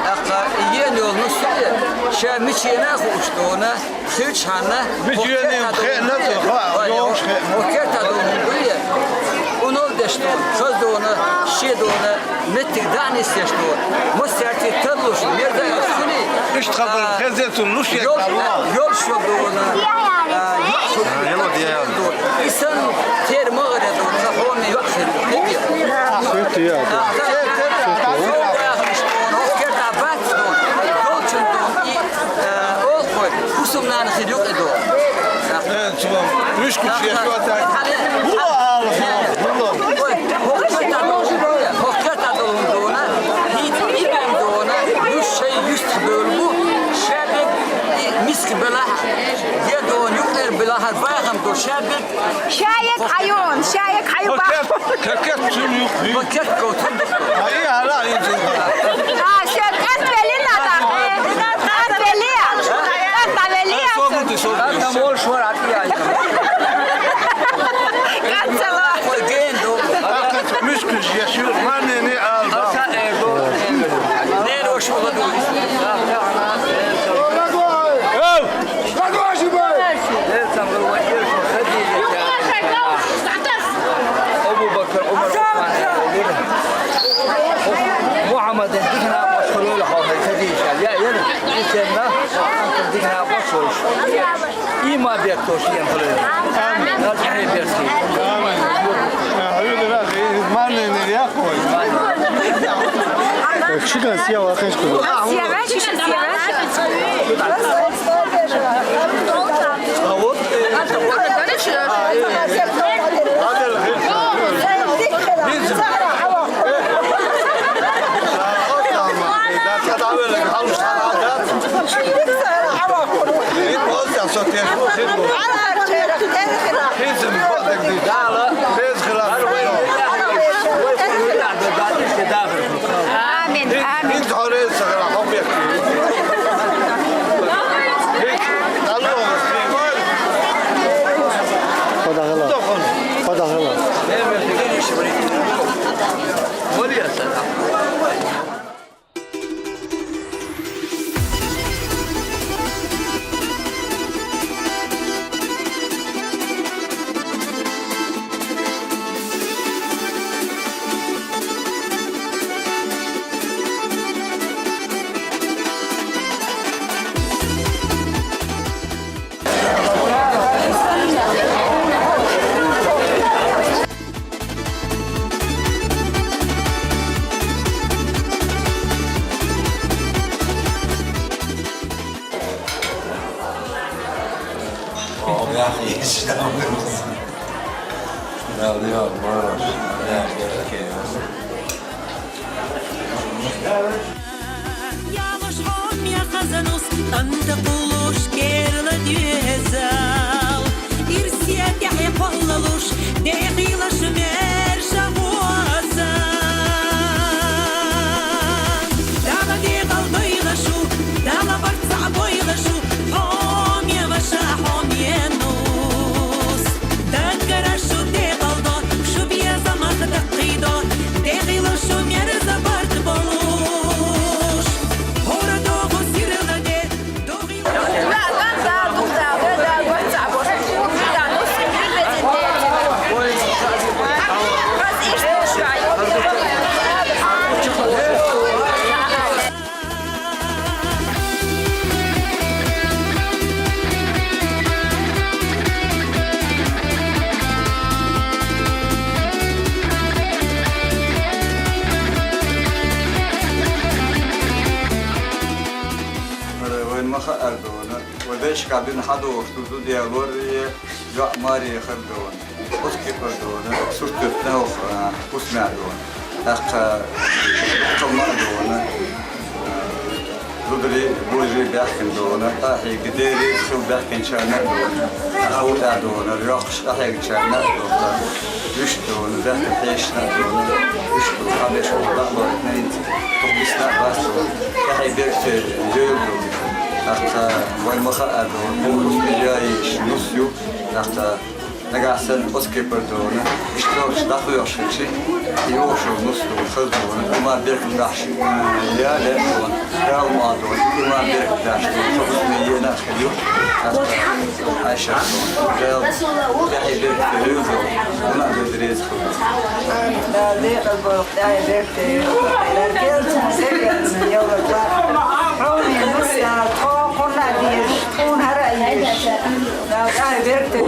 أقا ين يوم نصير شامشينا خوشتونا خيش هنا مشينا خير نفسه يومش خير وكرت هذول كلية ونول دشتون شزونا شيدونا متك دعني سيشتون مستعتي تلوش ميردا يسوني إيش تخبر خزيتون لوش يول شدونا يلا ديال إنسان تير مغرد وصحوني يأخذ كبير Sırtı ya. Kusumdan xiduk edo. Evet tamam. Üç kuş yaşıyor zaten. شايك عيون شايك عيون Kaket suyuk. Hayır hala yiyeceğiz. شايك أسبلينا أسبليا أسبليا Soğudu Üç kuş yaşıyor. Maneni aldı. محمد ديكنا بشرول خالد فديش يا يلا ديكنا ديكنا بشرول إما بيرتوش ينقلون راجع بيرتي Hayır lan. Maneni yakıyor. Çıkan siyah akış kulu. سيارات شو سيارات آمين آمين Padahıla. Padahıla. Yağmış hom ya kazanus anta buluş kerla düzel İrsiyat ya pallaluş dehilaş mer şavuazan Dala degal baylaşu dala bartsa baylaşu hom ya başa hom ya nus Dakara şu degalda şu bir zaman da qıyda dehilaş mer zabart buluş وداش قاعدين حدو وشتو ديالور جا ماري خردون وسكي خردون سوتنا وسمع دون اخ كما دون رودري بوجي بيحكن دون احي قديري شو بيحكن شانا دون اخوتا دون رياقش احي شانا دون يش دون بيحكن حيشنا دون يش دون حبيش والله اثنين تقبسنا بس احي بيرت جيب دون حتى وين ما خدوا بوكس بيجايش نصيو حتى نقاسن أسكي بردونا اشتروش دخلوا شيء يوشوا نصلوا خذونا وما بيرك داش يا لهون يا ما دون وما بيرك داش خذوا ينا خليو عايشة قال دحي بيرك تلوزو وما بدريز لا ليه البوق داي بيرك لا كيلت سيريس يلا عوني نص قلنا ديش تكون هرأيش لا داي بيرك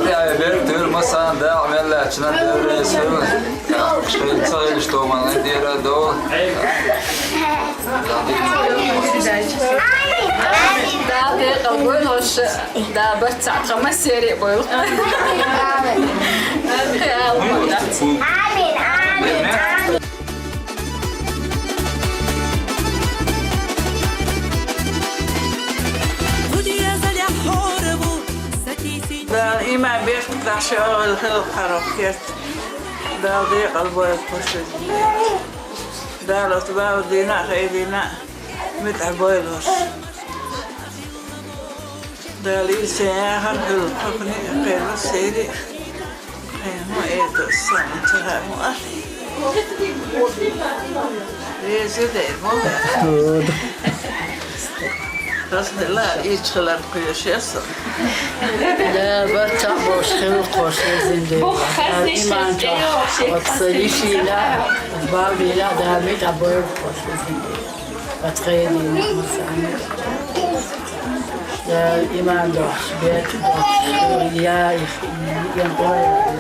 Я верю, мы сам да, у меня лично верю, что целый что мы надеемся до. Да, ده قبول هوش ده برتع 5 سريع بيو. إما بيش تشغل الخلق حركات ده ضيق البوية بوشد ده لو تباو دينا خيدينا متعبوي الهوش ده لي سياحة الخلق حقني قيل السيدي هو ايه السنة انتهى مؤخي ليه زيدي الموضوع لا يدخل كل شيء لا برتع باش خلق زنده إيمان وتصليشي لا بابي لا ده بيت عبور باش زنده بتخيلي مثلا لا إيمان باش بيت باش يا ينقل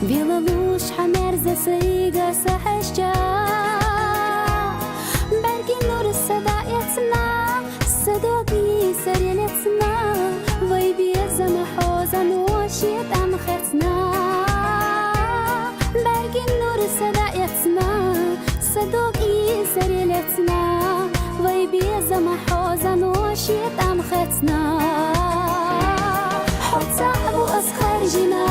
Белолуш хамерзе сыйга сахашча Берги нур сада яцна Садоги сарелецна Вай беза махоза ношит амхецна Берги нур сада яцна Садоги сарелецна Вай беза махоза ношит амхецна حط صعبو أسخر جنا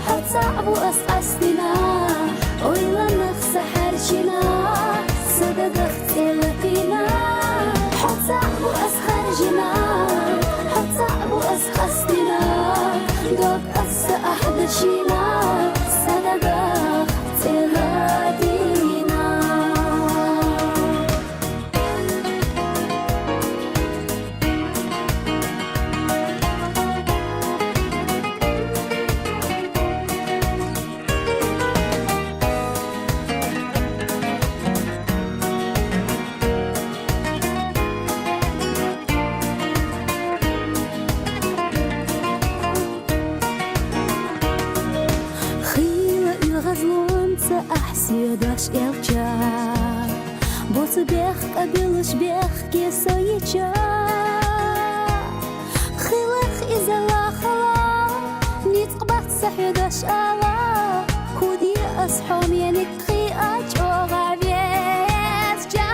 حط صعبو أسقسنا ويلا نخسى حرشنا صدق اختلفنا حط صعبو أسخر جنا حط صعبو أسقسنا دوب أسى أحدشنا صدق اختلفنا Сьедаш елча Бос бех кабилыш бех кесоича Хилах изала хала Нитقبت سحيداش آلا كودي أصحوم ينكخي أجوغا بيت جا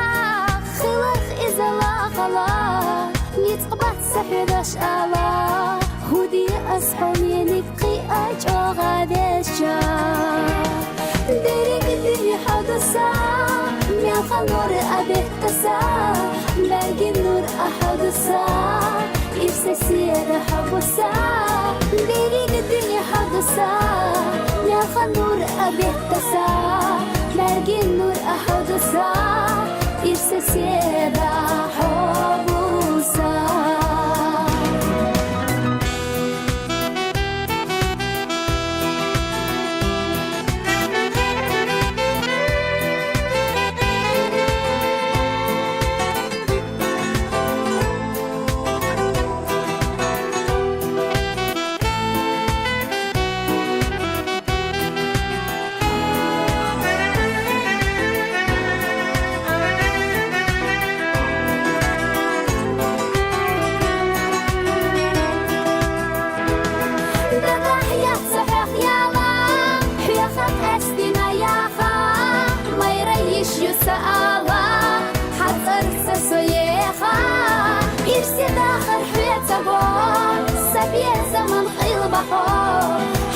خلق إزلا خلا نتقبت سحيداش آلا كودي أصحوم ينكخي أجوغا بيت جا ديرك الدنيا حدثا ميخا نور أبيتسا باقي النور أحدثا إفسا سير حبسا ديرك الدنيا حدثا ميخا نور أبيتسا باقي النور أحدثا إفسا سير حبسا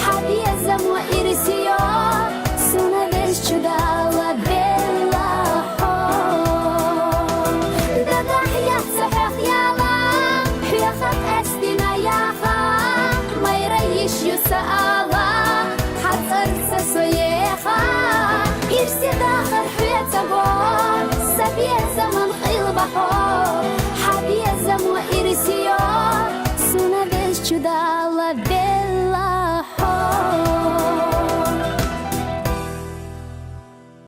حبيزم وإرسيو سونا بيش جداوة بلا حول دادا حياة صحيح يالا حياخت أستنا ياخا ما يريش يسألا حتى رسسو ياخا إرسي داخل حياة بول